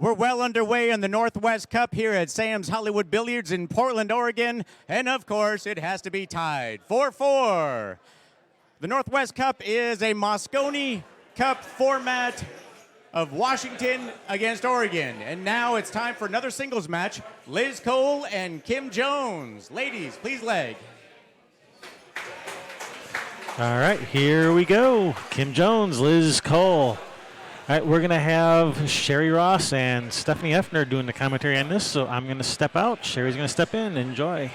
We're well underway in the Northwest Cup here at Sam's Hollywood Billiards in Portland, Oregon. And of course, it has to be tied 4-4. The Northwest Cup is a Mosconi Cup format of Washington against Oregon. And now it's time for another singles match. Liz Cole and Kim Jones. Ladies, please leg. All right, here we go. Kim Jones, Liz Cole. All right, we're going to have Sherry Ross and Stephanie Hefner doing the commentary on this, so I'm going to step out. Sherry's going to step in. Enjoy.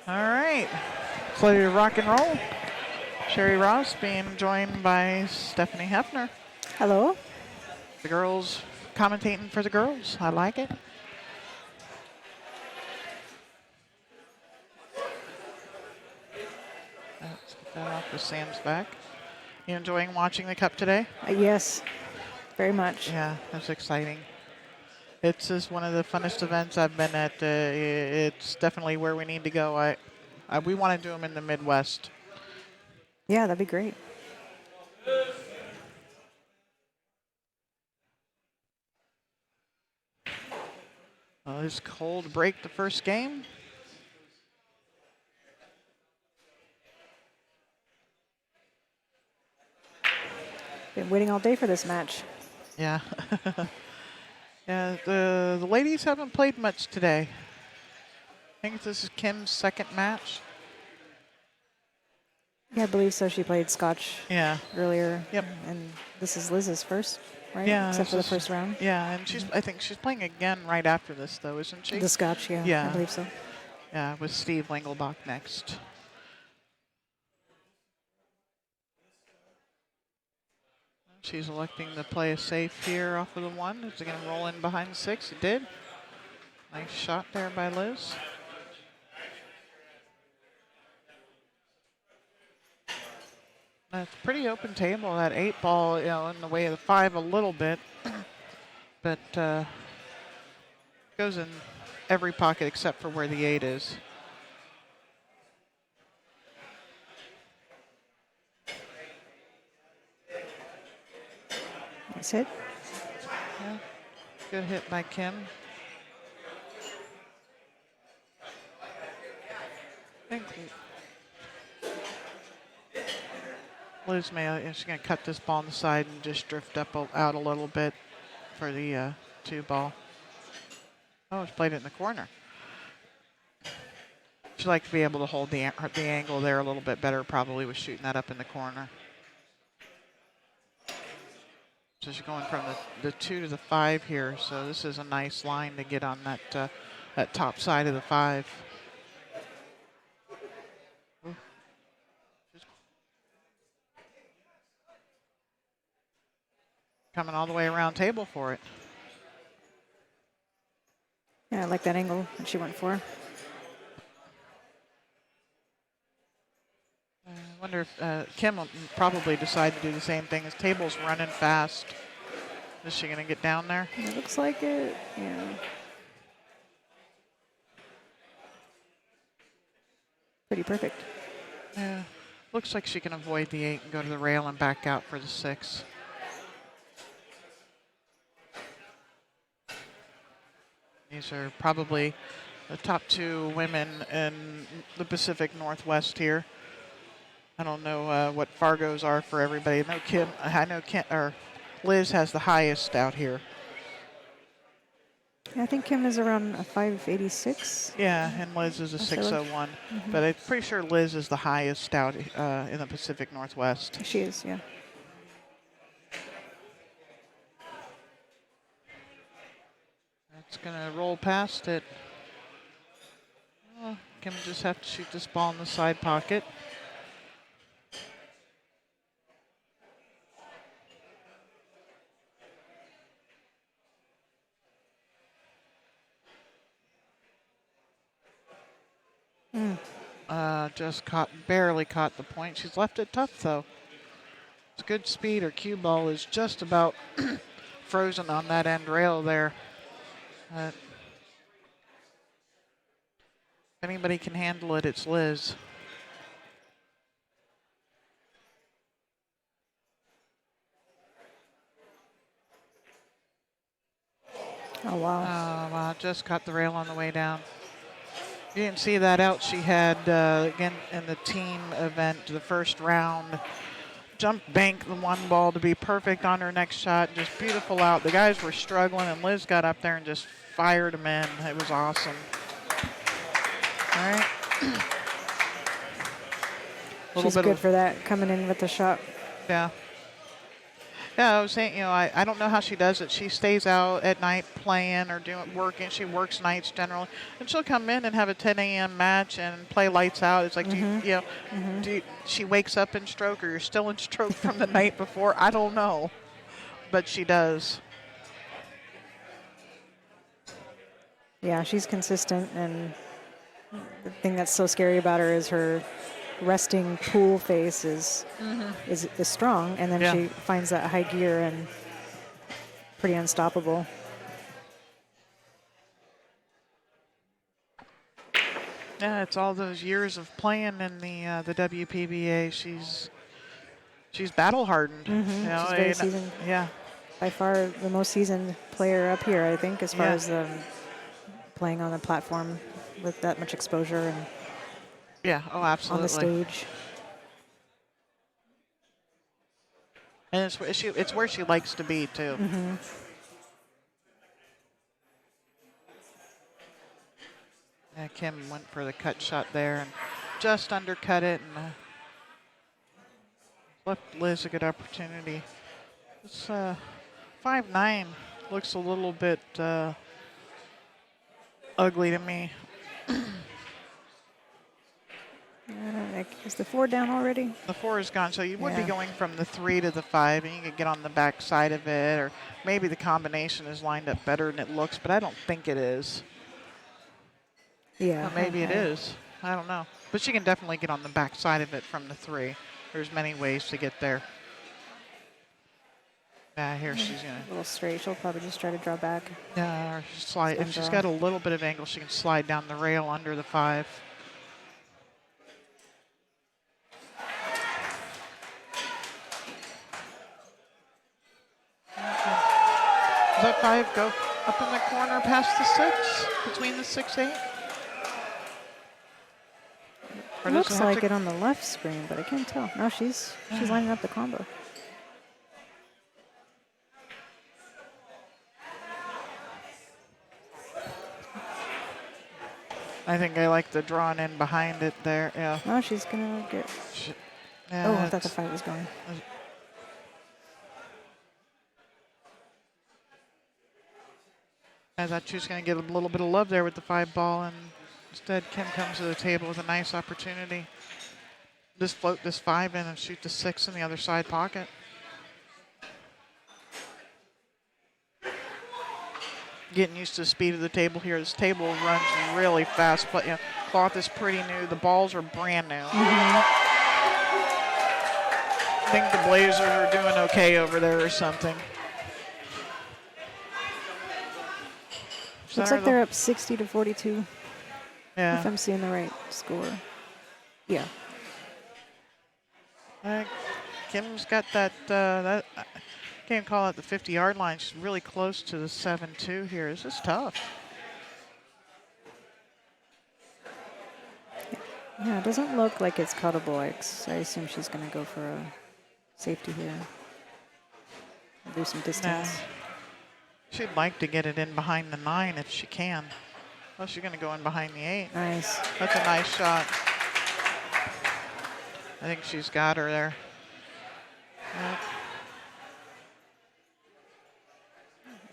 All right, ready to rock and roll. Sherry Ross being joined by Stephanie Hefner. Hello. The girls commentating for the girls. I like it. Let's get that off of Sam's back. You enjoying watching the Cup today? Yes, very much. Yeah, that's exciting. It's just one of the funnest events I've been at. It's definitely where we need to go. We want to do them in the Midwest. Yeah, that'd be great. Well, it's cold to break the first game. Been waiting all day for this match. Yeah. Yeah, the ladies haven't played much today. I think this is Kim's second match. Yeah, I believe so. She played Scotch earlier. Yep. And this is Liz's first, right? Yeah. Except for the first round. Yeah, and I think she's playing again right after this, though, isn't she? The Scotch, yeah. Yeah. I believe so. Yeah, with Steve Lingelbach next. She's electing to play a safe here off of the one. Is it going to roll in behind 6? It did. Nice shot there by Liz. It's a pretty open table. That 8-ball, in the way of the 5 a little bit, but goes in every pocket except for where the 8 is. Nice hit. Yeah. Good hit by Kim. I think Liz she's going to cut this ball on the side and just drift up out a little bit for the 2-ball. Oh, it's played it in the corner. She'd like to be able to hold the angle there a little bit better, probably with shooting that up in the corner. So she's going from the 2 to the 5 here, so this is a nice line to get on that top side of the 5. Coming all the way around table for it. Yeah, I like that angle that she went for. I wonder if Kim will probably decide to do the same thing. His table's running fast. Is she going to get down there? It looks like it, yeah. Pretty perfect. Yeah. Looks like she can avoid the 8 and go to the rail and back out for the 6. These are probably the top 2 women in the Pacific Northwest here. I don't know what Fargo's are for everybody. I know Liz has the highest out here. Yeah, I think Kim is around a 586. Yeah, and Liz is a 601. But I'm pretty sure Liz is the highest out in the Pacific Northwest. She is, yeah. It's going to roll past it. Oh, Kim just have to shoot this ball in the side pocket. Just barely caught the point. She's left it tough, though. It's good speed. Her cue ball is just about frozen on that end rail there. If anybody can handle it, it's Liz. Oh, wow. Oh, wow, just caught the rail on the way down. You didn't see that out. She had, again, in the team event, the first round, jump bank the one ball to be perfect on her next shot. Just beautiful out. The guys were struggling, and Liz got up there and just fired them in. It was awesome. All right. She's good for that, coming in with the shot. Yeah. Yeah, I was saying, I don't know how she does it. She stays out at night playing or working. She works nights generally. And she'll come in and have a 10 a.m. match and play lights out. It's like, she wakes up in stroke, or you're still in stroke from the night before? I don't know. But she does. Yeah, she's consistent, and the thing that's so scary about her is her resting pool face is strong, and then she finds that high gear and pretty unstoppable. Yeah, it's all those years of playing in the WPBA. She's battle hardened. She's very seasoned. Yeah. By far the most seasoned player up here, I think, as far as playing on the platform with that much exposure and absolutely. on the stage. And it's where she likes to be, too. Yeah, Kim went for the cut shot there and just undercut it and left Liz a good opportunity. It's 5'9", looks a little bit ugly to me. Is the 4 down already? The 4 is gone, so you would be going from the 3 to the 5, and you could get on the back side of it, or maybe the combination is lined up better than it looks, but I don't think it is. Yeah. Or maybe it is. I don't know. But she can definitely get on the back side of it from the 3. There's many ways to get there. Here she's going a little straight. She'll probably just try to draw back. Yeah, or slide. If she's got a little bit of angle, she can slide down the rail under the 5. Does that 5 go up in the corner past the 6, between the 6-8? It looks like it on the left screen, but I can't tell. No, she's lining up the combo. I think I like the drawn in behind it there. Yeah. No, she's gonna get. I thought the 5 was going. I thought she was going to get a little bit of love there with the 5 ball, and instead Kim comes to the table with a nice opportunity. Just float this 5 in and shoot the 6 in the other side pocket. Getting used to the speed of the table here. This table runs really fast, but cloth is pretty new. The balls are brand new. I think the Blazers are doing okay over there or something. Looks like they're up 60-42. Yeah. If I'm seeing the right score. Yeah. Kim's got that, I can't call it the 50-yard line. She's really close to the 7-2 here. This is tough. Yeah, it doesn't look like it's cuttable. I assume she's going to go for a safety here. Do some distance. She'd like to get it in behind the 9 if she can. Well, she's going to go in behind the 8. Nice. That's a nice shot. I think she's got her there. Yep.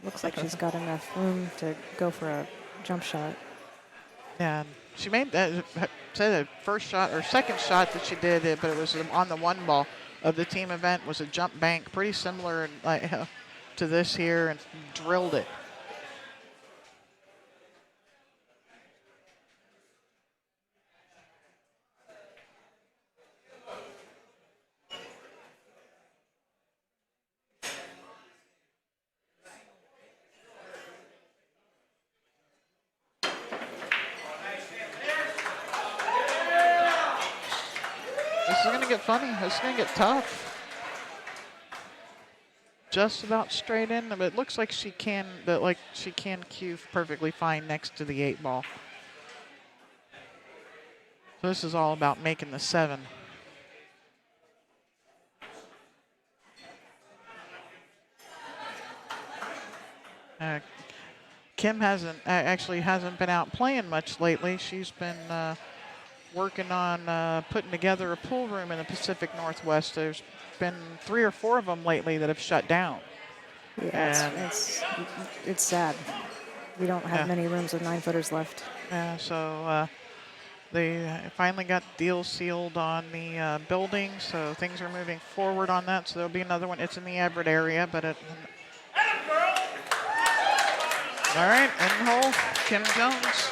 Looks like she's got enough room to go for a jump shot. Yeah, she made that, say the first shot or second shot that she did, but it was on the 1 ball of the team event, was a jump bank, pretty similar to this here, and drilled it. This is going to get funny. This is going to get tough. Just about straight in, but it looks like she can cue perfectly fine next to the 8 ball. So this is all about making the 7. Kim actually hasn't been out playing much lately. She's been working on putting together a pool room in the Pacific Northwest. There's been 3 or 4 of them lately that have shut down. Yeah, it's sad. We don't have many rooms with 9-footers left. Yeah, so they finally got deals sealed on the building, so things are moving forward on that. So there'll be another one. It's in the Everett area, but all right, end hole, Kim Jones.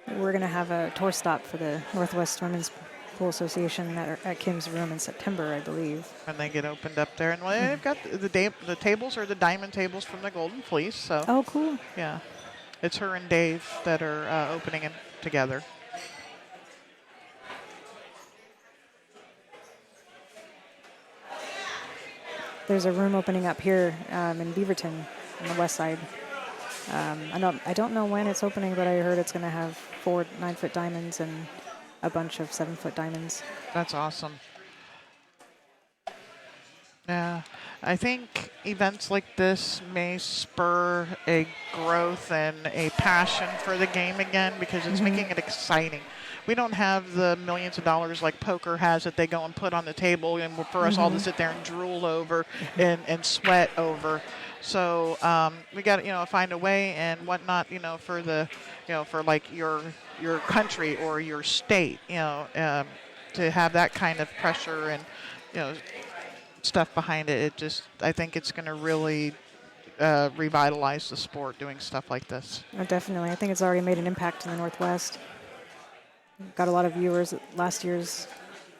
We're going to have a tour stop for the Northwest Women's Pool Association at Kim's room in September, I believe. And they get opened up there, and they've got the tables are the diamond tables from the Golden Fleece. So oh, cool. Yeah, it's her and Dave that are opening it together. There's a room opening up here in Beaverton on the west side. I don't know when it's opening, but I heard it's going to have 4 9-foot diamonds and a bunch of 7-foot diamonds. That's awesome. Yeah, I think events like this may spur a growth and a passion for the game again because it's making it exciting. We don't have the millions of dollars like poker has that they go and put on the table and for us all to sit there and drool over and sweat over. So we got to, find a way and whatnot, for the, for like your country or your state, to have that kind of pressure and, stuff behind it. I think it's going to really revitalize the sport doing stuff like this. Oh, definitely. I think it's already made an impact in the Northwest. Got a lot of viewers at last year's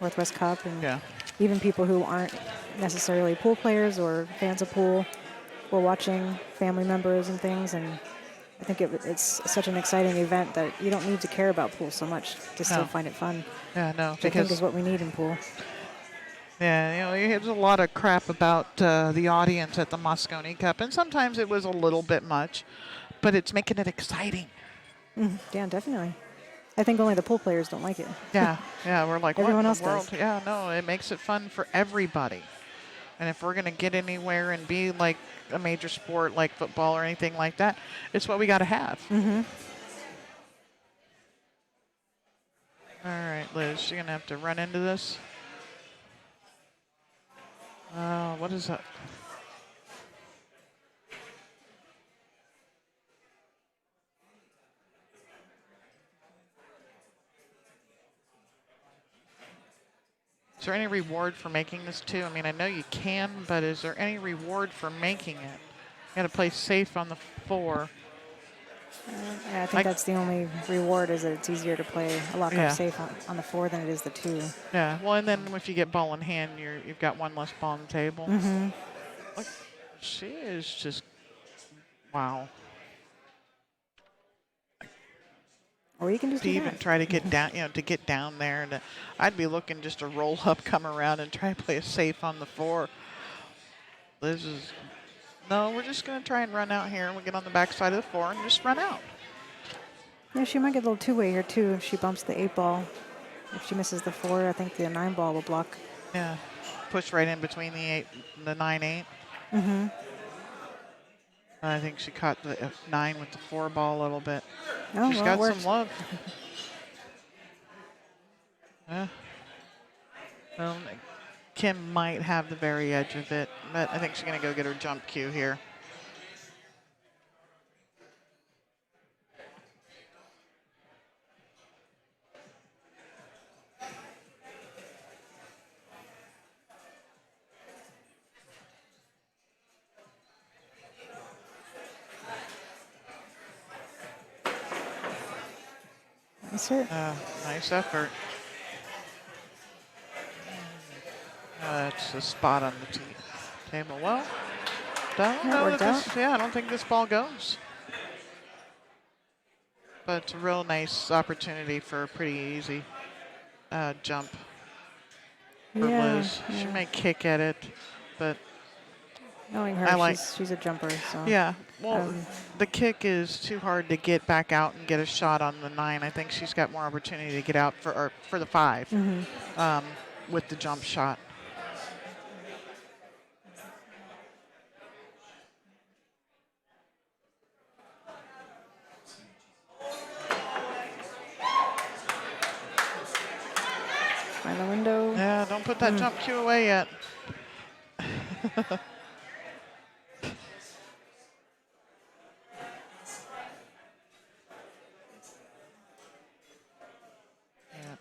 Northwest Cup, and even people who aren't necessarily pool players or fans of pool were watching, family members and things, and I think it's such an exciting event that you don't need to care about pool so much to still find it fun. Yeah, no, which I think is what we need in pool. Yeah, there's a lot of crap about the audience at the Mosconi Cup, and sometimes it was a little bit much, but it's making it exciting. Yeah, definitely. I think only the pool players don't like it. Yeah, we're like, everyone what else in the world? does. Yeah, no, it makes it fun for everybody. And if we're going to get anywhere and be like a major sport like football or anything like that, it's what we got to have. All right, Liz, you're going to have to run into this. What is that? Is there any reward for making this too? I mean, I know you can, but is there any reward for making it? You got to play safe on the 4. Yeah, I think that's the only reward is that it's easier to play a lot more safe on the 4 than it is the 2. Yeah, well, and then if you get ball in hand, you've got one less ball on the table. Look, she is just, wow. Or you can just to even try to get down, to get down there. And I'd be looking just to roll up, come around, and try to play it safe on the 4. Liz is, no, we're just going to try and run out here, and we get on the back side of the 4 and just run out. Yeah, she might get a little two-way here, too, if she bumps the 8 ball. If she misses the 4, I think the 9 ball will block. Yeah, push right in between the 9-8. I think she caught the 9 with the 4 ball a little bit. Oh, She's well, got some love. Yeah. Well, Kim might have the very edge of it, but I think she's going to go get her jump cue here. Nice effort. That's a spot on the table. Well, I don't think this ball goes. but it's a real nice opportunity for a pretty easy jump for Liz. She may kick at it, but knowing I her, like, she's a jumper. So yeah. Well, the kick is too hard to get back out and get a shot on the 9. I think she's got more opportunity to get out for the 5 with the jump shot. find the window. Yeah, don't put that jump cue away yet. Yeah,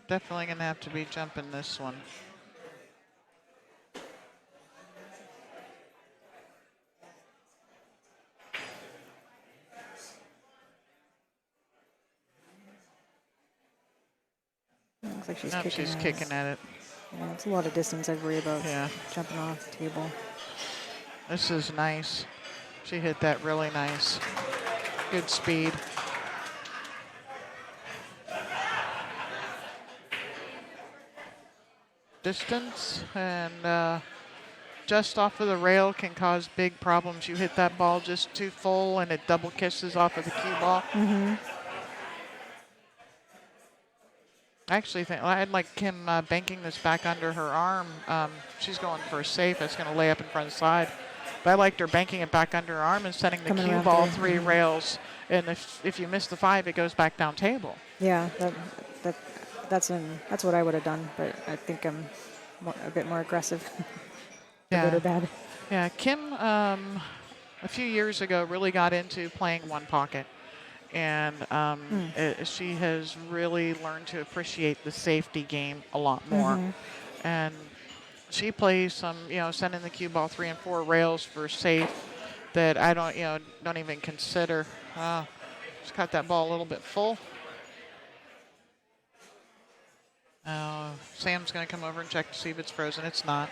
definitely going to have to be jumping this one. Looks like she's Nope, kicking. she's kicking at it. Yeah, it's a lot of distance. I'd worry about Yeah. jumping off the table. This is nice. She hit that really nice. Good speed. Distance and just off of the rail can cause big problems. You hit that ball just too full and it double kisses off of the cue ball. I actually think I'd like Kim banking this back under her arm. She's going for a safe. It's going to lay up in front of the side. But I liked her banking it back under her arm and sending the Coming cue around ball through. 3 rails. And if you miss the 5, it goes back down table. Yeah, that's what I would have done, but I think I'm a bit more aggressive. For good or bad. Yeah, Kim, a few years ago, really got into playing one pocket. And she has really learned to appreciate the safety game a lot more. And she plays some, sending the cue ball 3 and 4 rails for safe that I don't even consider. Just got that ball a little bit full. Sam's going to come over and check to see if it's frozen. It's not.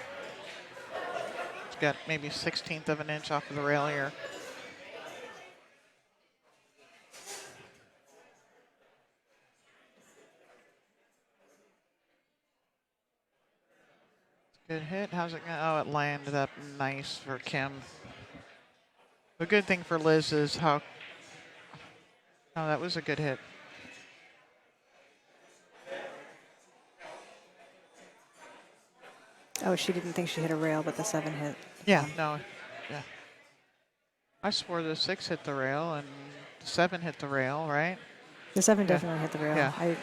It's got maybe 1/16 of an inch off of the rail here. Good hit. How's it going? Oh, it landed up nice for Kim. The good thing for Liz is how. Oh, that was a good hit. Oh, she didn't think she hit a rail, but the 7 hit. Yeah, no. Yeah. I swore the 6 hit the rail and the 7 hit the rail, right? The 7 definitely hit the rail. Yeah.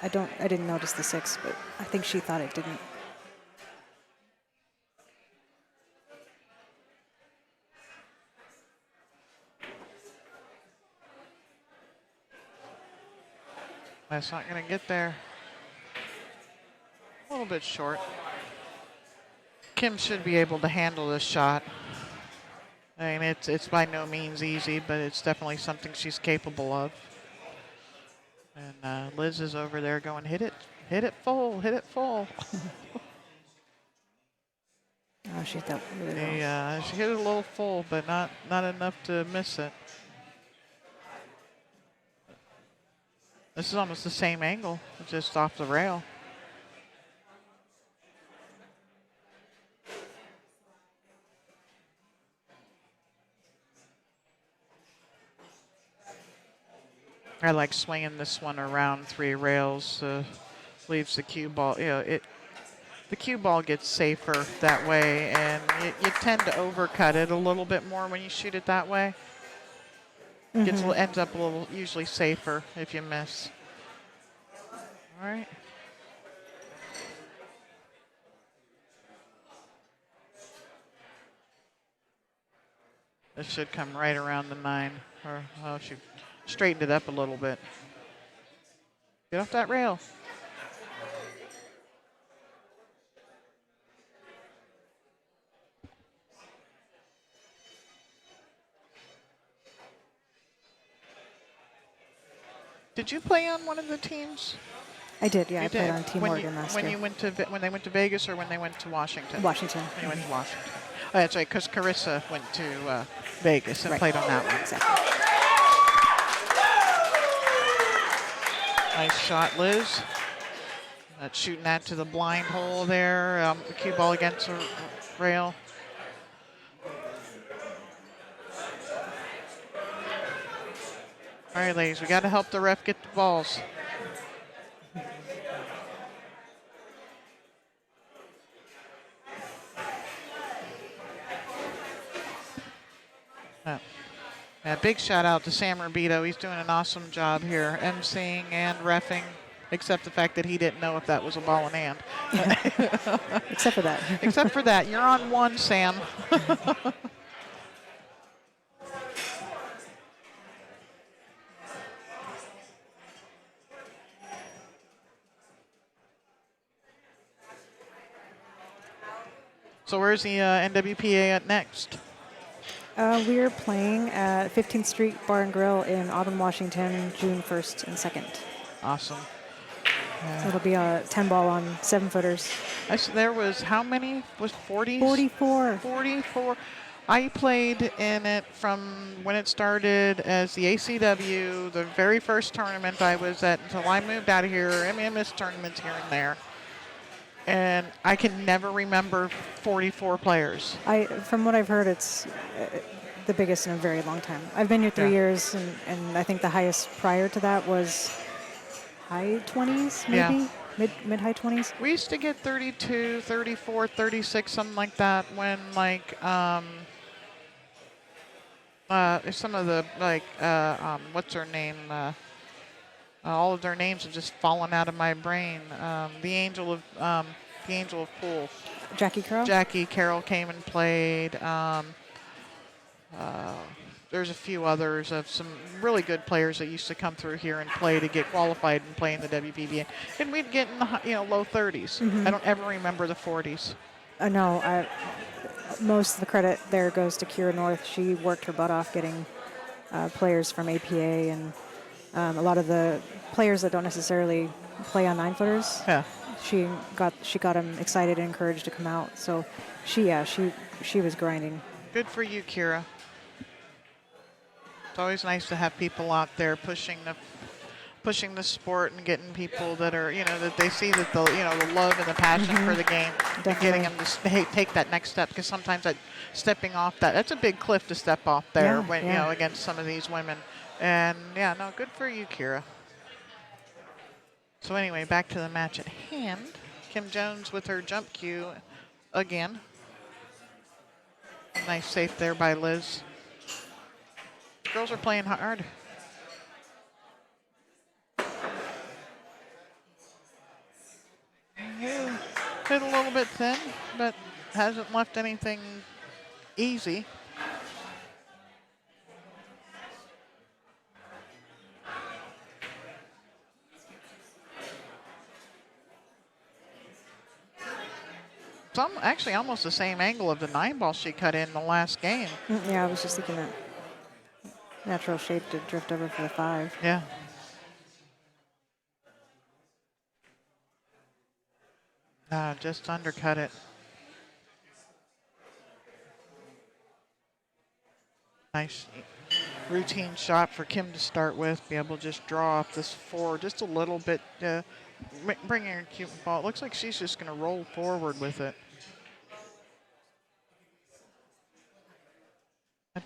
I didn't notice the 6, but I think she thought it didn't. That's not going to get there. A little bit short. Kim should be able to handle this shot. I mean, it's by no means easy, but it's definitely something she's capable of. And Liz is over there going, hit it full, hit it full. Oh, she hit that really well. She hit it a little full, but not enough to miss it. This is almost the same angle, just off the rail. I like swinging this one around 3 rails, leaves the cue ball. The cue ball gets safer that way, and you tend to overcut it a little bit more when you shoot it that way. Ends up a little usually safer if you miss. All right. This should come right around the 9. Or she straightened it up a little bit. Get off that rail. Did you play on one of the teams? I did, yeah. You I played did. on Team Oregon last when year. you went to when they went to Vegas or when they went to Washington? Washington. When you went to Washington. Oh, that's right, because Carissa went to Vegas and played on that one. Exactly. Nice shot, Liz. Shooting that to the blind hole there. The cue ball against the rail. All right, ladies, we got to help the ref get the balls. Yeah, big shout out to Sam Rubito. He's doing an awesome job here, emceeing and reffing, except the fact that he didn't know if that was a ball in hand. Except for that. Except for that. You're on one, Sam. So where's the NWPA at next? We're playing at 15th Street Bar and Grill in Auburn, Washington, June 1st and 2nd. Awesome. It'll be a 10 ball on 7-footers. There was how many? Was 40? 44. 44. I played in it from when it started as the ACW, the very first tournament I was at until I moved out of here. I mean, I missed tournaments here and there. And I can never remember 44 players. From what I've heard, it's the biggest in a very long time. I've been here 3 years, and I think the highest prior to that was high 20s, maybe? Yeah. Mid-high 20s? We used to get 32, 34, 36, something like that when, like, some of the, like, what's her name? All of their names have just fallen out of my brain. The Angel of Pool. Jackie Carroll? Jackie Carroll came and played. There's a few others of some really good players that used to come through here and play to get qualified and play in the WPBA. And we'd get in the low 30s. Mm-hmm. I don't ever remember the 40s. No, most of the credit there goes to Kira North. She worked her butt off getting players from APA and a lot of the players that don't necessarily play on 9-footers. Yeah. She got them excited and encouraged to come out. So she was grinding. Good for you, Kira. It's always nice to have people out there pushing the sport and getting people that are, that they see that the love and the passion for the game, and getting them to take that next step, because sometimes that stepping off that's a big cliff to step off there against some of these women. And good for you, Kira. So anyway, back to the match at hand. Kim Jones with her jump cue again. Nice save there by Liz. Girls are playing hard. Hit a little bit thin, but hasn't left anything easy. It's actually almost the same angle of the 9-ball she cut in the last game. Yeah, I was just thinking that natural shape to drift over for the 5. Yeah. Just undercut it. Nice routine shot for Kim to start with. Be able to just draw off this 4 just a little bit. Bringing her cute ball. It looks like she's just going to roll forward with it.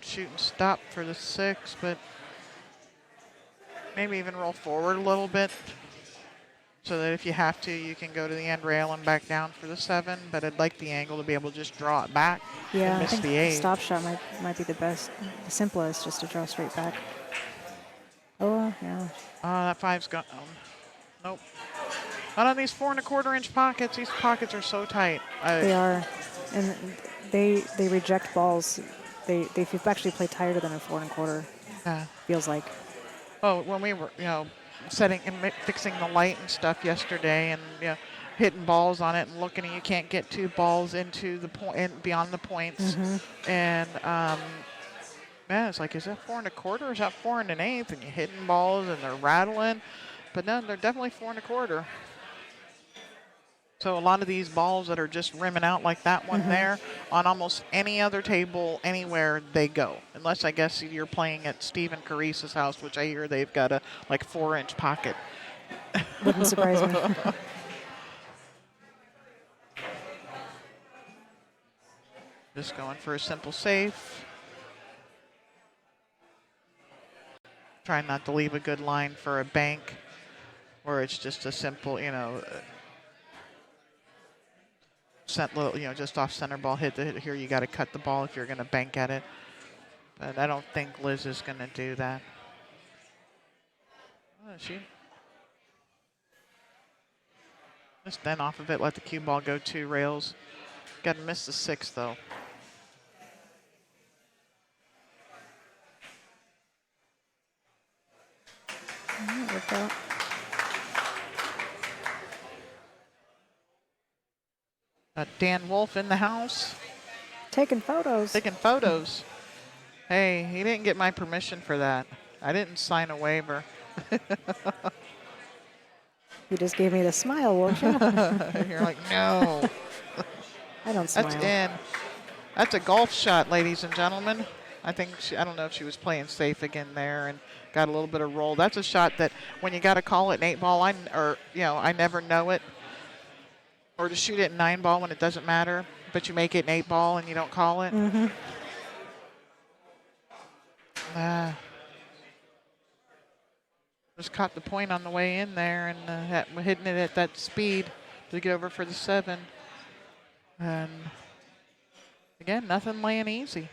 Shoot and stop for the 6, but maybe even roll forward a little bit so that if you have to, you can go to the end rail and back down for the 7. But I'd like the angle to be able to just draw it back and miss the 8. The stop shot might be the best, the simplest, just to draw straight back. Oh, yeah. That 5's gone. Nope. Not on these 4 1/4-inch pockets. These pockets are so tight. They are, and they reject balls. They actually play tighter than a 4 1/4. Yeah. Feels like. Oh, when we were setting and fixing the light and stuff yesterday, and hitting balls on it and looking, and you can't get 2 balls into the point beyond the points, and it's like, is that 4 1/4 or is that 4 1/8? And you're hitting balls and they're rattling, but no, they're definitely 4 1/4. So a lot of these balls that are just rimming out like that one there, on almost any other table, anywhere they go. Unless I guess you're playing at Stephen Carice's house, which I hear they've got a 4-inch pocket. Wouldn't surprise me. Just going for a simple safe. Trying not to leave a good line for a bank where it's just a simple, just off center ball hit. Here you got to cut the ball if you're going to bank at it. But I don't think Liz is going to do that. Oh, she just then off of it, let the cue ball go 2 rails. Got to miss the 6 though. That worked out. Dan Wolf in the house. Taking photos. Taking photos. Hey, he didn't get my permission for that. I didn't sign a waiver. You just gave me the smile, won't you? You're like, no. I don't smile. That's in. That's a golf shot, ladies and gentlemen. I don't know if she was playing safe again there and got a little bit of roll. That's a shot that when you got to call it an 8 ball, I never know it. Or to shoot it in 9 ball when it doesn't matter, but you make it an 8 ball and you don't call it. Mm-hmm. Just caught the point on the way in there and hitting it at that speed to get over for the 7. And again, nothing laying easy.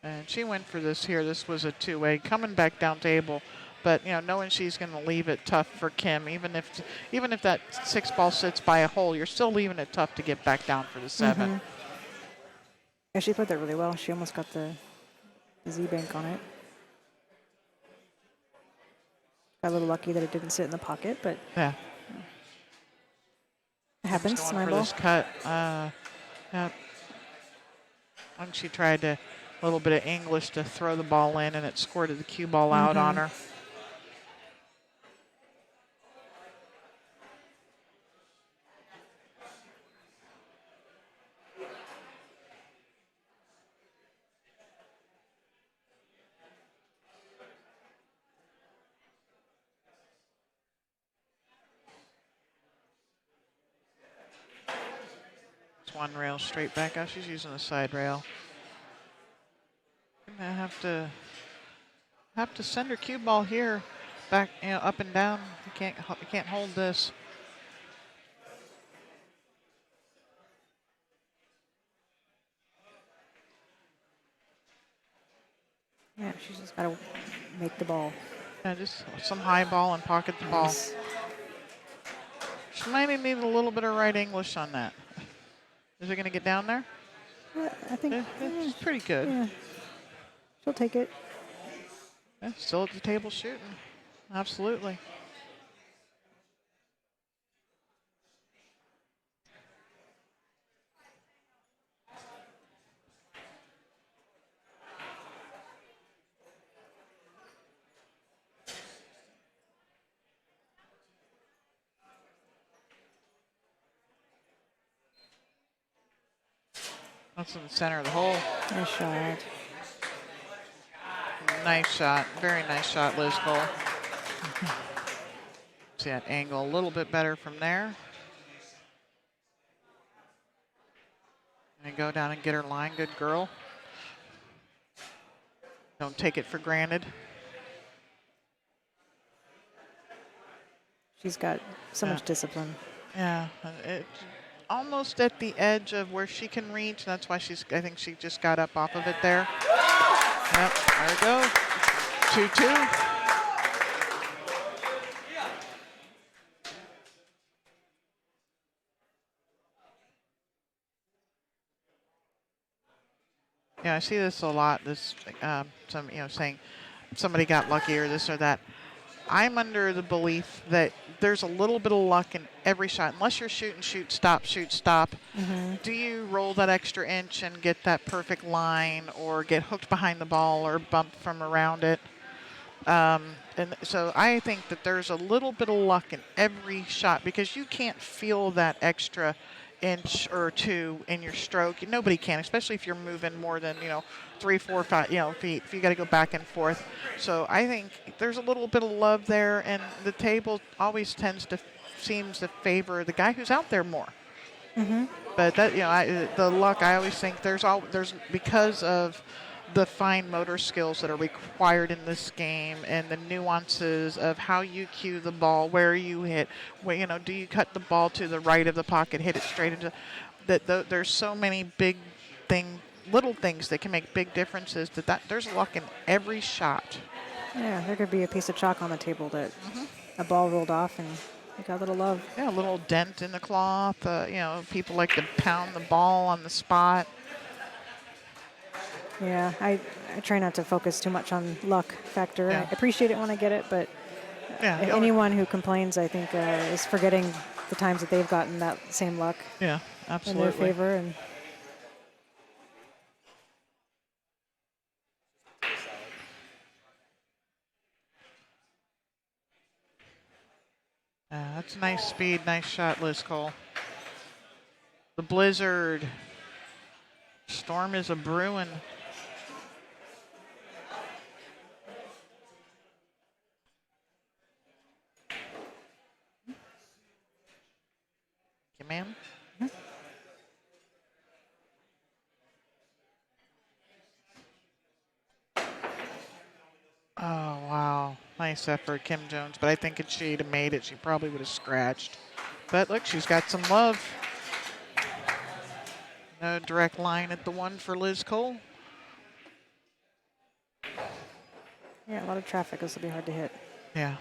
And she went for this here. This was a 2-way coming back down table, but knowing she's going to leave it tough for Kim, even if that 6 ball sits by a hole, you're still leaving it tough to get back down for the 7. Mm-hmm. Yeah, she played that really well. She almost got the Z bank on it. Got a little lucky that it didn't sit in the pocket, but yeah, it happens. Going Nine for ball. this cut. Yeah. When she tried a little bit of English to throw the ball in, and it squirted the cue ball out on her. It's 1 rail straight back out. She's using the side rail. Gonna have to send her cue ball here, back, up and down. You can't hold this. Yeah, she's just got to make the ball. Yeah, just some high ball and pocket the ball. Nice. She might need a little bit of right English on that. Is it going to get down there? I think It's pretty good. Yeah. She'll take it. Yeah, still at the table shooting. Absolutely. That's in the center of the hole. Nice shot. Nice shot. Very nice shot, Liz Cole. See that angle a little bit better from there. And go down and get her line. Good girl. Don't take it for granted. She's got so much discipline. Yeah, almost at the edge of where she can reach. That's why I think she just got up off of it there. Yep, there we go. 2-2. Yeah, I see this a lot. Saying somebody got lucky or this or that. I'm under the belief that there's a little bit of luck in every shot. Unless you're shooting, shoot, stop, shoot, stop. Do you roll that extra inch and get that perfect line or get hooked behind the ball or bumped from around it? And so I think that there's a little bit of luck in every shot because you can't feel that extra inch or two in your stroke. Nobody can, especially if you're moving more than 3, 4, 5 feet. If you got to go back and forth. So I think there's a little bit of love there, and the table always seems to favor the guy who's out there more. But that the luck. I always think there's because of the fine motor skills that are required in this game and the nuances of how you cue the ball, where you hit, do you cut the ball to the right of the pocket, hit it straight into there's so many little things that can make big differences that there's luck in every shot. Yeah, there could be a piece of chalk on the table that a ball rolled off and you got a little love. Yeah, a little dent in the cloth. People like to pound the ball on the spot. Yeah, I try not to focus too much on luck factor. Yeah. I appreciate it when I get it, but anyone who complains, I think, is forgetting the times that they've gotten that same luck Yeah, in absolutely. their favor. And That's nice speed, nice shot, Liz Cole. The blizzard. Storm is a brewing. Okay, ma'am. Oh, wow. Nice effort, Kim Jones. But I think if she'd have made it, she probably would have scratched. But look, she's got some love. No direct line at the one for Liz Cole. yeah, a lot of traffic. This will be hard to hit. Yeah.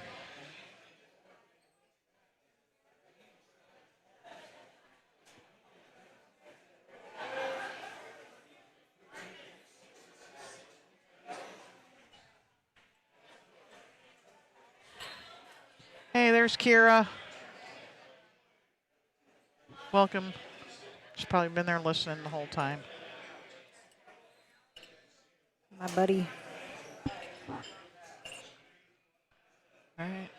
Hey, there's Kira. Welcome. She's probably been there listening the whole time. My buddy. All right.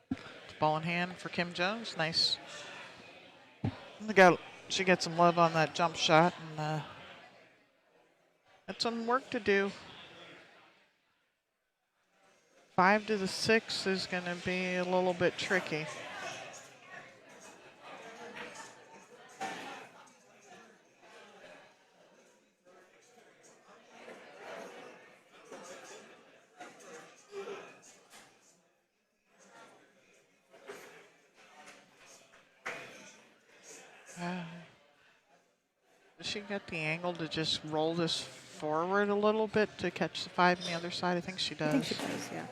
It's ball in hand for Kim Jones. Nice. She got some love on that jump shot and had some work to do. 5 to the 6 is going to be a little bit tricky. Does she get the angle to just roll this forward a little bit to catch the 5 on the other side? I think she does. I think she does, yeah.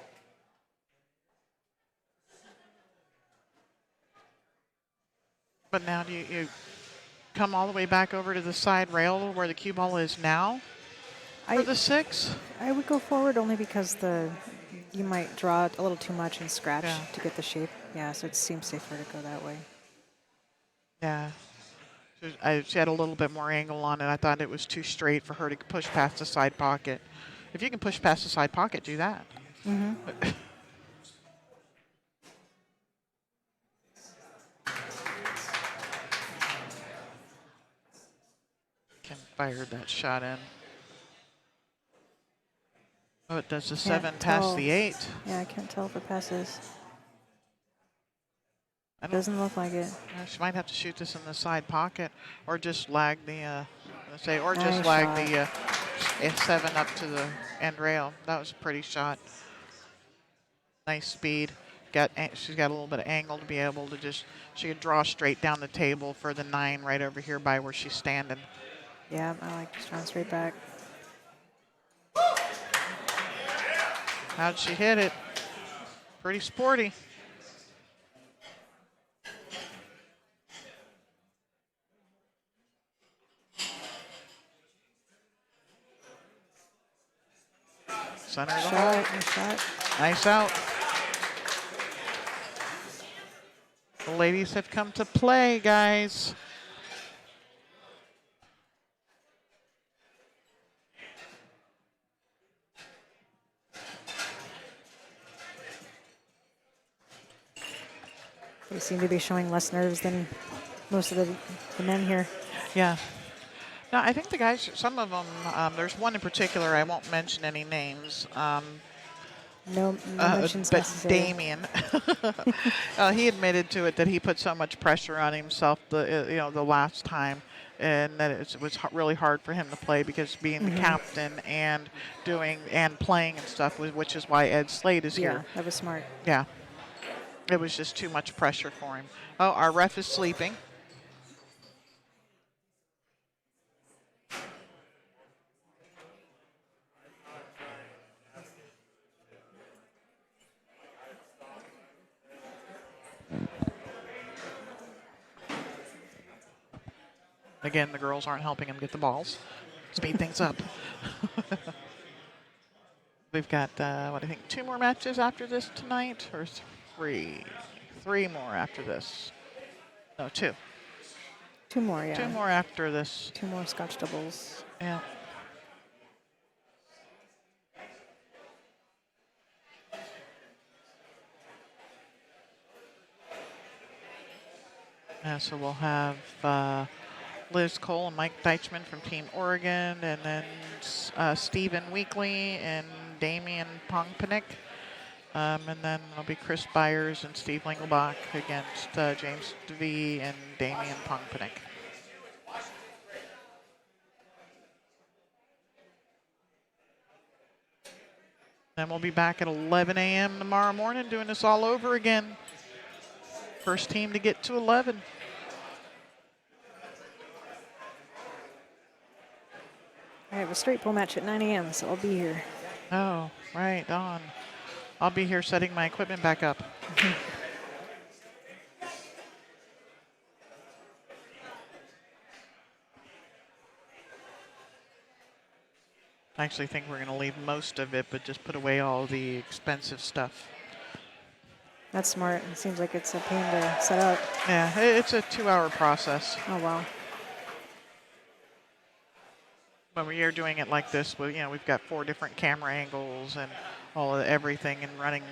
But now do you come all the way back over to the side rail where the cue ball is now for the 6? I would go forward only because you might draw a little too much and scratch Yeah. to get the shape. Yeah, so it seems safer to go that way. Yeah. She had a little bit more angle on it. I thought it was too straight for her to push past the side pocket. If you can push past the side pocket, do that. Kim fired that shot in. Oh, it does the 7 past the 8. Yeah, I can't tell if it passes. Doesn't look like it. She might have to shoot this in the side pocket, or just lag the, Nice lag the 7 up to the end rail. That was a pretty shot. Nice speed. She's got a little bit of angle to be able to she could draw straight down the table for the 9 right over here by where she's standing. Yeah, I like just drawing straight back. How'd she hit it? Pretty sporty. Center of the hole. Nice shot. Nice out. The ladies have come to play, guys. They seem to be showing less nerves than most of the men here. Yeah. No, I think the guys, some of them, there's one in particular, I won't mention any names, No mentions but necessary. Damien, he admitted to it that he put so much pressure on himself, the last time, and that it was really hard for him to play because being the captain and playing and stuff, which is why Ed Slade is Yeah, here. that was smart. Yeah, it was just too much pressure for him. Oh, our ref is sleeping. Again, the girls aren't helping him get the balls. Speed things up. We've got, I think 2 more matches after this tonight, or 3? 3 more after this. No, 2. 2 more, yeah. 2 more after this. 2 more Scotch doubles. Yeah. So we'll have Liz Cole and Mike Deichman from Team Oregon, and then Stephen Weekly and Damian Pongpanic. And then it'll be Chris Byers and Steve Lingelbach against James DeVee and Damian Pongpanic. Then we'll be back at 11 a.m. tomorrow morning doing this all over again. First team to get to 11. I have a straight pull match at 9 a.m., so I'll be here. Oh, right on. I'll be here setting my equipment back up. I actually think we're going to leave most of it, but just put away all the expensive stuff. That's smart. It seems like it's a pain to set up. Yeah, it's a 2-hour process. Oh, wow. When we are doing it like this, we've got 4 different camera angles and all of everything, and running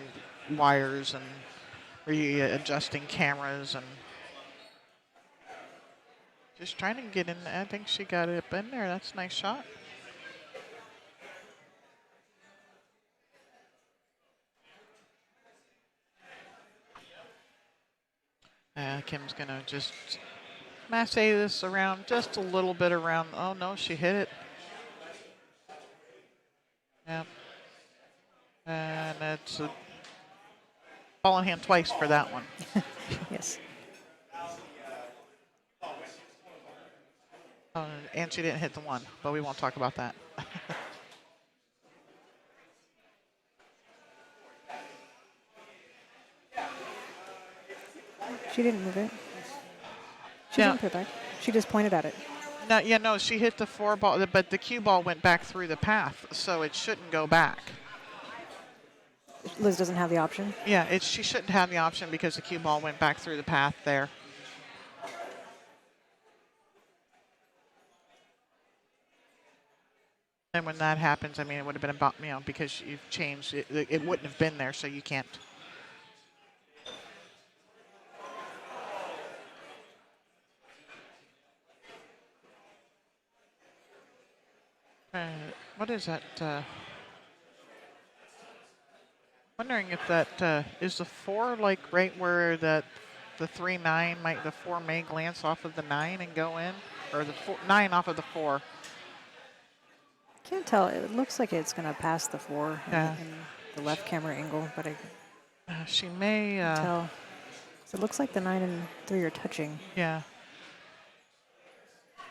wires and readjusting cameras and just trying to get in. I think she got it up in there. That's a nice shot. Kim's gonna just masse this around just a little bit around. Oh no, she hit it. Yep. And it's a ball in hand twice for that one. Yes. And she didn't hit the one, but we won't talk about that. She didn't move it. She Yeah. didn't put it back. She just pointed at it. No, she hit the 4 ball, but the cue ball went back through the path, so it shouldn't go back. Liz doesn't have the option. Yeah, she shouldn't have the option because the cue ball went back through the path there. And when that happens, I mean, it would have been about, because you've changed it, it wouldn't have been there, so you can't. What is that? Wondering if that is the 4 like right where the 3-9 the 4 may glance off of the 9 and go in, or the 9 off of the 4. Can't tell. It looks like it's going to pass the 4 Yeah. in the left camera angle, but I She may. can't tell. So it looks like the 9 and 3 are touching. Yeah.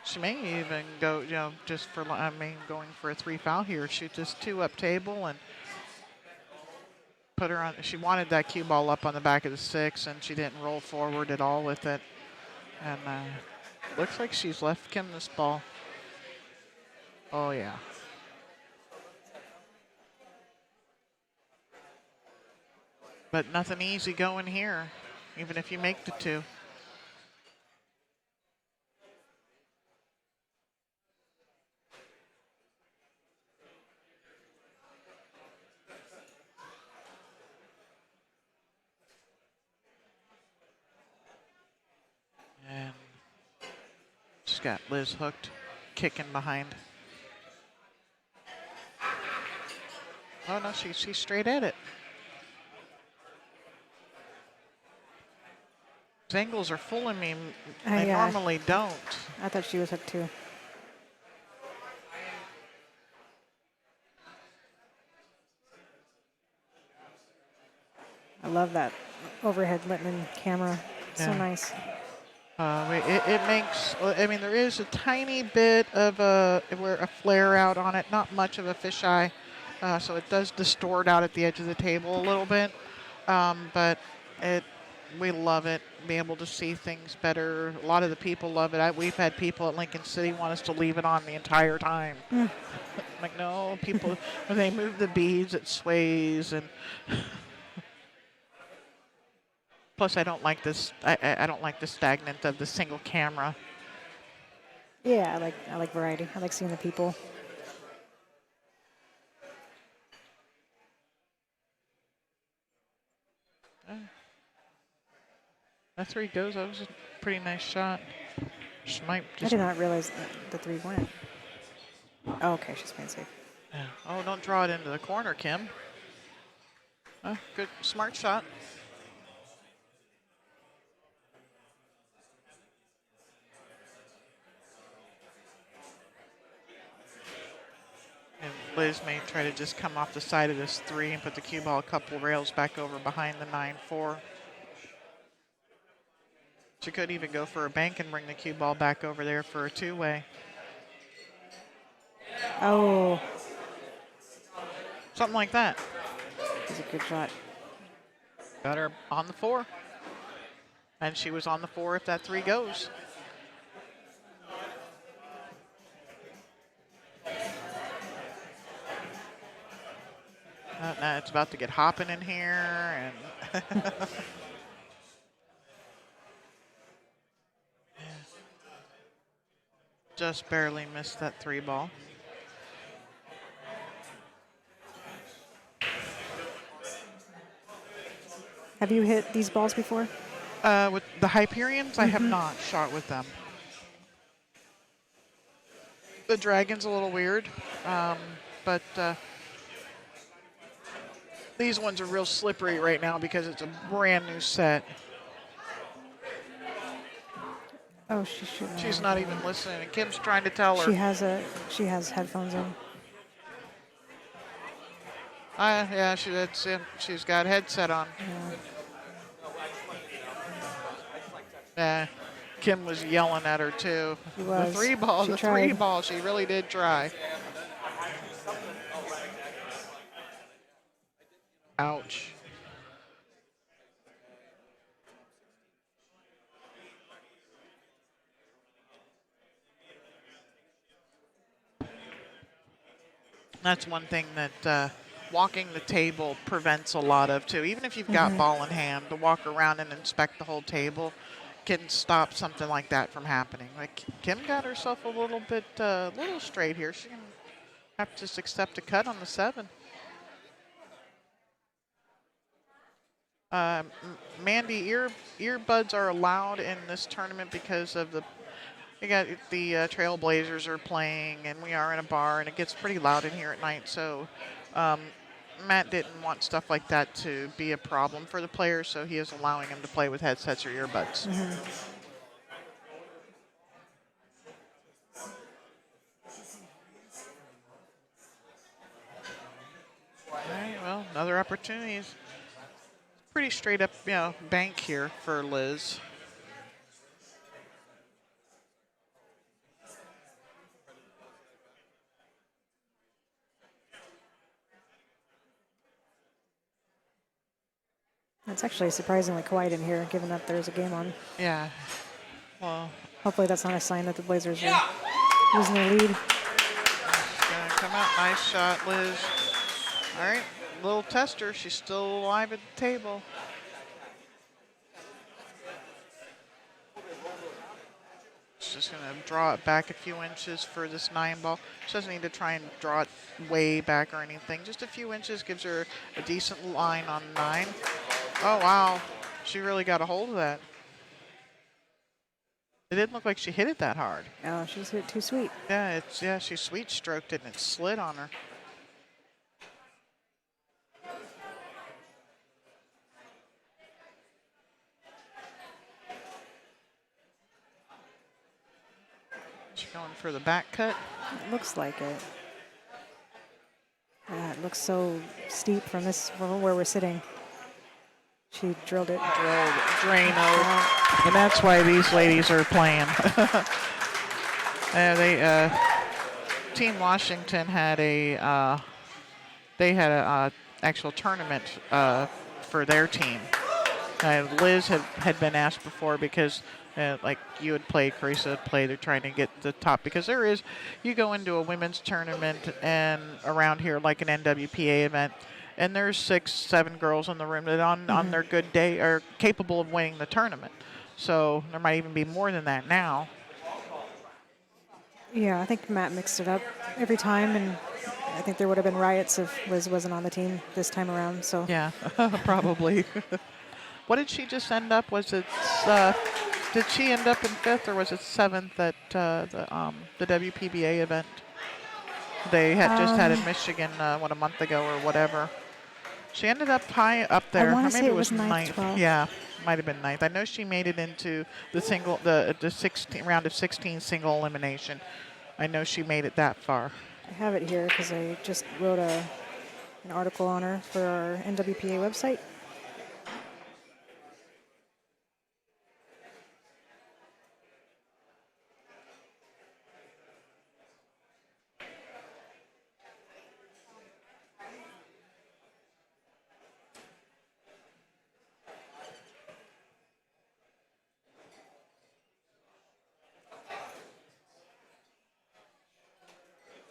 She may even go, just for, going for a 3 foul here. Shoot this 2 up table and put her on. She wanted that cue ball up on the back of the 6, and she didn't roll forward at all with it. And looks like she's left Kim this ball. Oh, yeah. But nothing easy going here. even if you make the 2. And just got Liz hooked, kicking behind. Oh no, she's straight at it. These angles are fooling me. They Yeah. normally don't. I thought she was hooked too. I love that overhead Littman camera. So Yeah. nice. It makes, I mean, there is a tiny bit of a flare out on it, not much of a fisheye, so it does distort out at the edge of the table a little bit, but we love it, be able to see things better. A lot of the people love it. We've had people at Lincoln City want us to leave it on the entire time. Like, no, people, when they move the beads, it sways, and plus I don't like this, I don't like the stagnant of the single camera. Yeah, I like variety. I like seeing the people. That 3 goes. That was a pretty nice shot. She might I just. did not realize that the 3 went. Oh, okay, she's playing safe. Yeah. Oh, don't draw it into the corner, Kim. Good, smart shot. And Liz may try to just come off the side of this 3 and put the cue ball a couple rails back over behind the 9-4. She could even go for a bank and bring the cue ball back over there for a 2-way. Oh, Something like that. that's a good shot. Got her on the 4. And she was on the 4 if that 3 goes. Now it's about to get hopping in here, and just barely missed that 3 ball. Have you hit these balls before? With the Hyperions, I have not shot with them. The Dragon's a little weird, but these ones are real slippery right now because it's a brand new set. Oh, she shouldn't. She's not even listening, and Kim's trying to tell her. She has headphones in. Yeah, she's got headset on. Yeah. Kim was yelling at her too. She was. The 3 ball, She the tried. 3 ball. She really did try. Ouch. That's one thing that walking the table prevents a lot of too. Even if you've got ball in hand, to walk around and inspect the whole table can stop something like that from happening. Like Kim got herself a little bit, little straight here. She can have to just accept a cut on the 7. Mandy, earbuds are allowed in this tournament because of the Trailblazers are playing, and we are in a bar, and it gets pretty loud in here at night. So Matt didn't want stuff like that to be a problem for the players, so he is allowing them to play with headsets or earbuds. All right, well, another opportunity. Pretty straight up, bank here for Liz. It's actually surprisingly quiet in here, given that there's a game on. Yeah. Well, hopefully that's not a sign that the Blazers are losing their lead. It's gonna come out. Nice shot, Liz. All right, little tester. She's still alive at the table. She's just going to draw it back a few inches for this 9 ball. She doesn't need to try and draw it way back or anything. Just a few inches gives her a decent line on 9. Oh, wow. She really got a hold of that. It didn't look like she hit it that hard. Oh, she's hit too sweet. Yeah, she sweet stroked it and it slid on her. She's going for the back cut. It looks like it. It looks so steep from where we're sitting. She drilled it. Drano. And that's why these ladies are playing. Team Washington had a actual tournament for their team. Liz had been asked before because like you would play, Carissa would play, they're trying to get the top, because you go into a women's tournament and around here like an NWPA event, and there's 6, 7 girls in the room that on their good day are capable of winning the tournament. So there might even be more than that now. Yeah, I think Matt mixed it up every time, and I think there would have been riots if Liz wasn't on the team this time around. So yeah, probably. What did she just end up? Was it? Did she end up in 5th or was it 7th at the WPBA event? They had just had in Michigan a month ago or whatever. She ended up high up there. I want Or to maybe say it was 9th, 12th. Yeah, might have been 9th. I know she made it into the 16 round of 16 single elimination. I know she made it that far. I have it here because I just wrote an article on her for our NWPA website.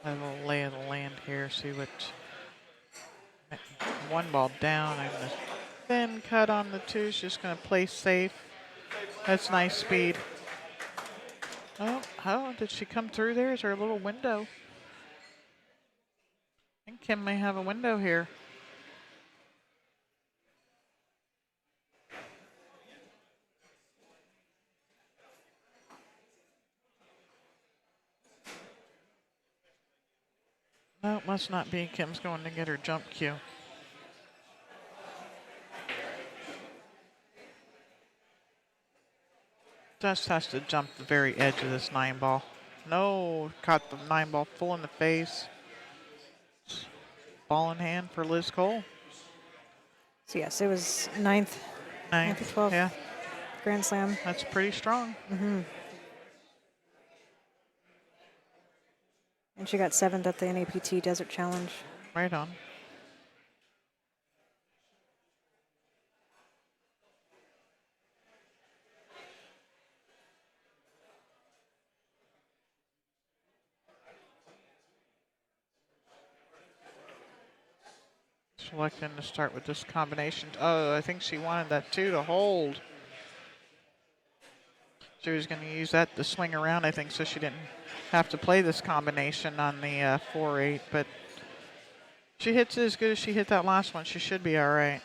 A little lay of the land here. See what 1 ball down and the thin cut on the 2. She's just going to play safe. That's nice speed. Oh, how did she come through there? Is there a little window? I think Kim may have a window here. No, it must not be. Kim's going to get her jump cue. Just has to jump the very edge of this 9 ball. No, caught the 9 ball full in the face. Ball in hand for Liz Cole. So yes, it was 9th, 9th to 12th. Yeah, Grand Slam. that's pretty strong. And she got 7th at the NAPT Desert Challenge. Right on. Selecting to start with this combination. Oh, I think she wanted that 2 to hold. She was going to use that to swing around, I think, so she didn't have to play this combination on the 4-8. But she hits it as good as she hit that last one. She should be all right.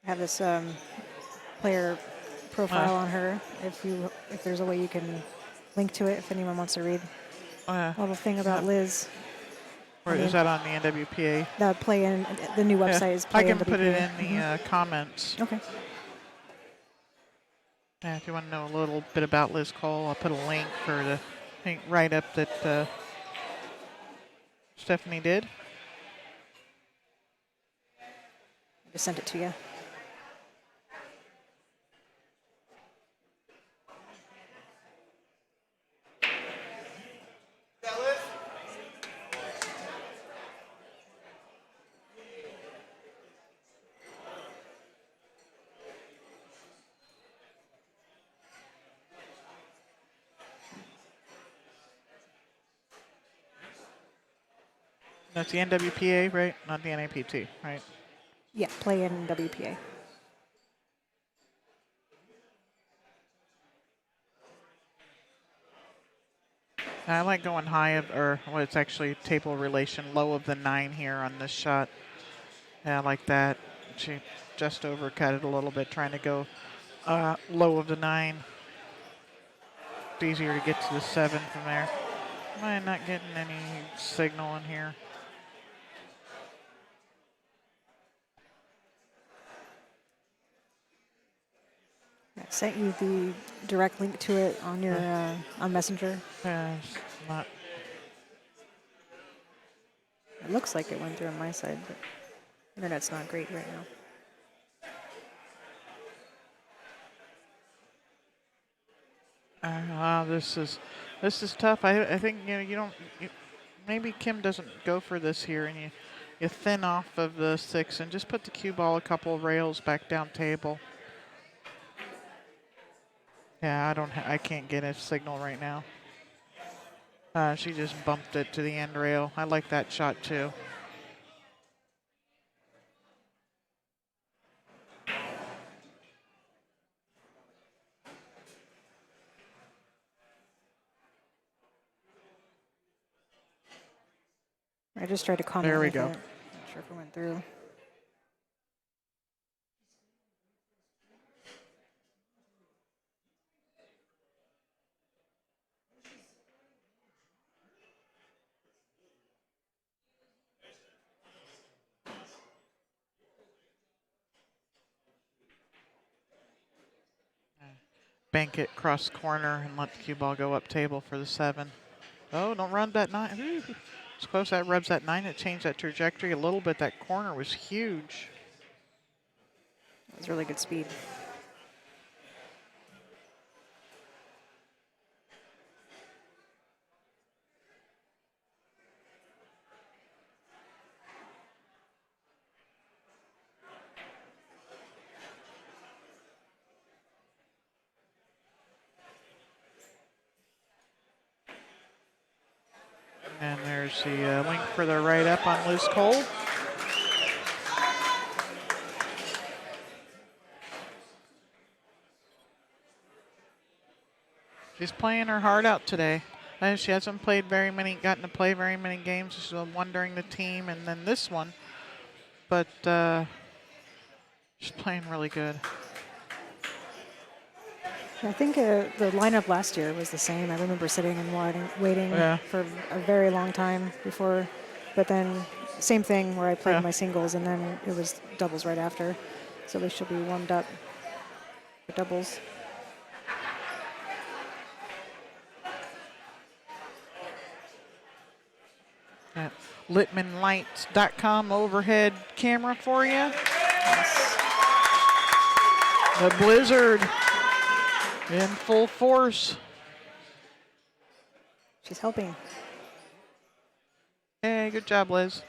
I have this player profile on her. If there's a way you can link to it, if anyone wants to read a little thing about Liz. Or is that on the NWPA? The new website is Play I can NWPA. put it in the comments. Okay. Yeah, if you want to know a little bit about Liz Cole, I'll put a link for the write-up that Stephanie did. I just sent it to you. That's the NWPA, right? Not the NAPT, right? Yeah, play in WPA. I like going high or well, it's actually table relation low of the 9 here on this shot. Yeah, I like that. She just overcut it a little bit, trying to go low of the 9. It's easier to get to the 7 from there. Am I not getting any signal in here? I sent you the direct link to it on your on Messenger. It's not. It looks like it went through on my side, but internet's not great right now. This is tough. I think you don't. Maybe Kim doesn't go for this here, and you thin off of the 6 and just put the cue ball a couple of rails back down table. Yeah, I can't get a signal right now. She just bumped it to the end rail. I like that shot too. I just tried to comment. There we with go. it. Not sure if it went through. Bank it cross corner and let the cue ball go up table for the 7. Oh, don't run that 9. Ooh. Suppose that rubs that 9. It changed that trajectory a little bit. That corner was huge. It was really good speed. And there's the link for the write-up on Liz Cole. She's playing her heart out today. She hasn't gotten to play very many games. She's one during the team and then this one. But she's playing really good. I think the lineup last year was the same. I remember sitting and waiting Yeah. for a very long time before, but then same thing where I played my singles and then it was doubles right after. So we should be warmed up for doubles. LittmanLights.com overhead camera for you. The blizzard in full force. She's helping. Hey, good job, Liz.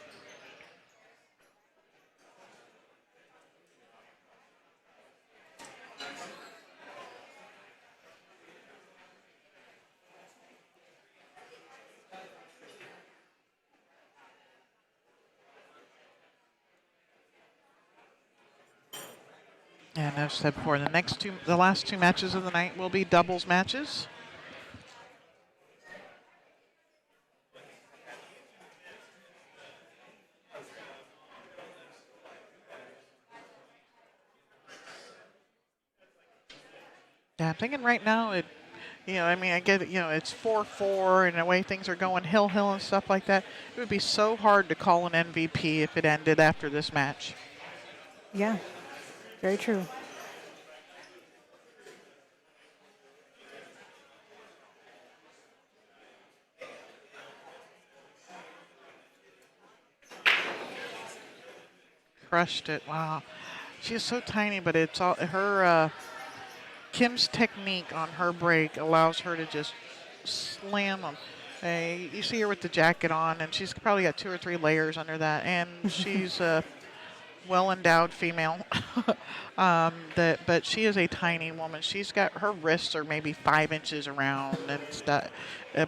And I've said before, the last 2 matches of the night will be doubles matches. Yeah, I'm thinking right now I get it, it's 4-4 and the way things are going hill and stuff like that. It would be so hard to call an MVP if it ended after this match. Yeah, very true. Crushed it. Wow. She is so tiny, but it's all her Kim's technique on her break allows her to just slam them. You see her with the jacket on, and she's probably got 2 or 3 layers under that, and she's a well-endowed female. But she is a tiny woman. She's got her wrists are maybe 5 inches around and stuff,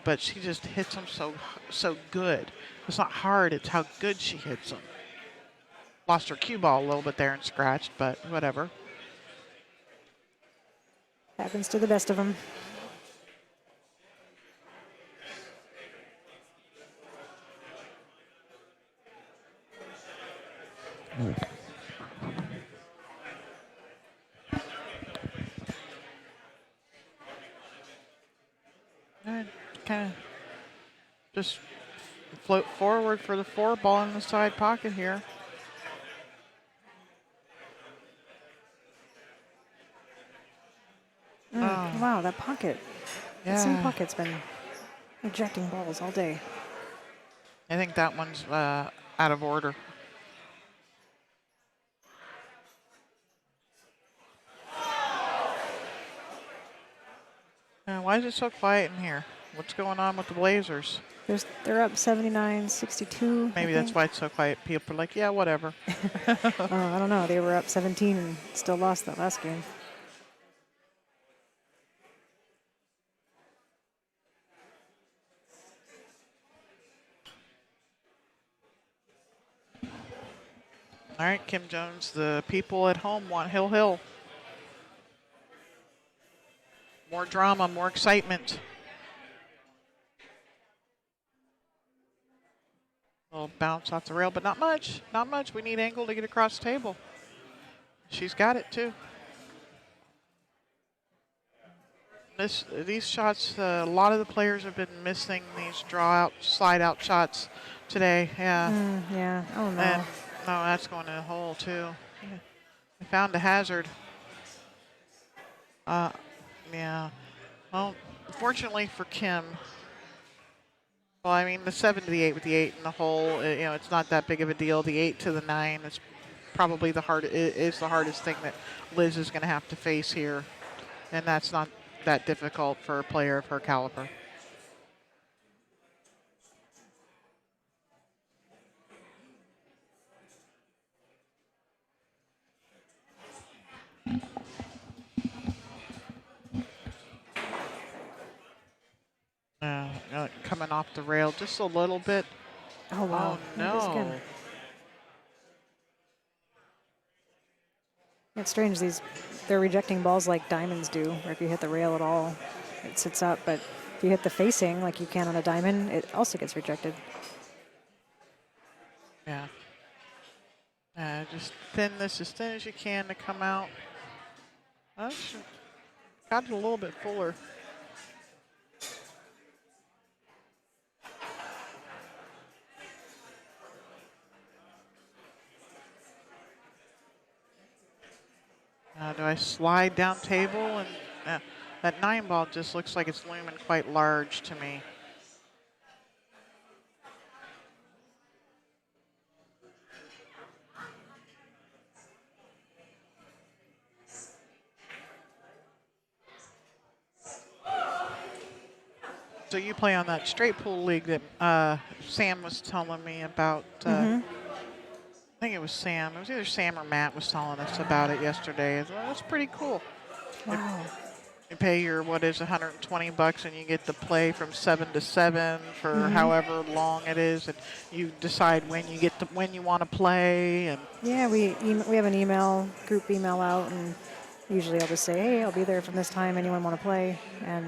but she just hits them so good. It's not hard, it's how good she hits them. Lost her cue ball a little bit there and scratched, but whatever. Happens to the best of them. And kind of just float forward for the 4 ball in the side pocket here. Wow, that pocket. That same Yeah. pocket's been ejecting balls all day. I think that one's out of order. Why is it so quiet in here? What's going on with the Blazers? They're up 79-62. Maybe that's why it's so quiet. People are like, yeah, whatever. I don't know. They were up 17 and still lost that last game. All right, Kim Jones, the people at home want Hill Hill. More drama, more excitement. Little bounce off the rail, but not much. Not much. We need angle to get across the table. She's got it too. These shots, a lot of the players have been missing these draw out, slide out shots today. Yeah. Yeah. Oh no. And no, that's going in the hole too. Yeah. I found a hazard. Yeah. Well, fortunately for Kim, well, I mean, the 7 to the 8 with the 8 in the hole, it's not that big of a deal. The 8 to the 9 is probably the hardest thing that Liz is going to have to face here, and that's not that difficult for a player of her caliber. Coming off the rail just a little bit. Oh wow. Oh That is good. no. It's strange. They're rejecting balls like diamonds do, or if you hit the rail at all, it sits up. But if you hit the facing like you can on a diamond, it also gets rejected. Yeah. Just thin this as thin as you can to come out. Got it a little bit fuller. Do I slide down table? And that 9 ball just looks like it's looming quite large to me. So you play on that straight pool league that Sam was telling me about. I think it was Sam. It was either Sam or Matt was telling us about it yesterday. That's pretty cool. Wow. You pay your, $120 and you get to play from 7 to 7 for however long it is, and you decide when you want to play. And Yeah, we have an group email out, and usually I'll just say, hey, I'll be there from this time. Anyone want to play? And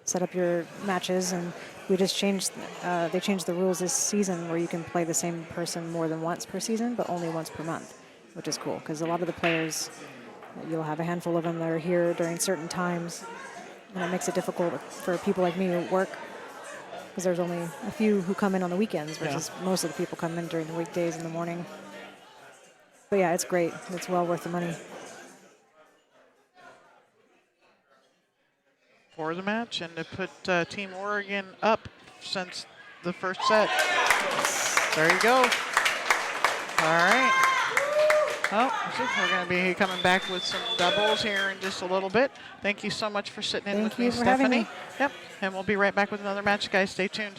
set up your matches. And we just they changed the rules this season where you can play the same person more than once per season, but only once per month, which is cool because a lot of the players, you'll have a handful of them that are here during certain times, and it makes it difficult for people like me who work because there's only a few who come in on the weekends versus most of the people come in during the weekdays in the morning. But yeah, it's great. It's well worth the money. for the match and to put Team Oregon up since the first set. There you go. All right. Well, we're going to be coming back with some doubles here in just a little bit. Thank you so much for sitting in with me, Stephanie. Having me. Yep. And we'll be right back with another match, guys. Stay tuned.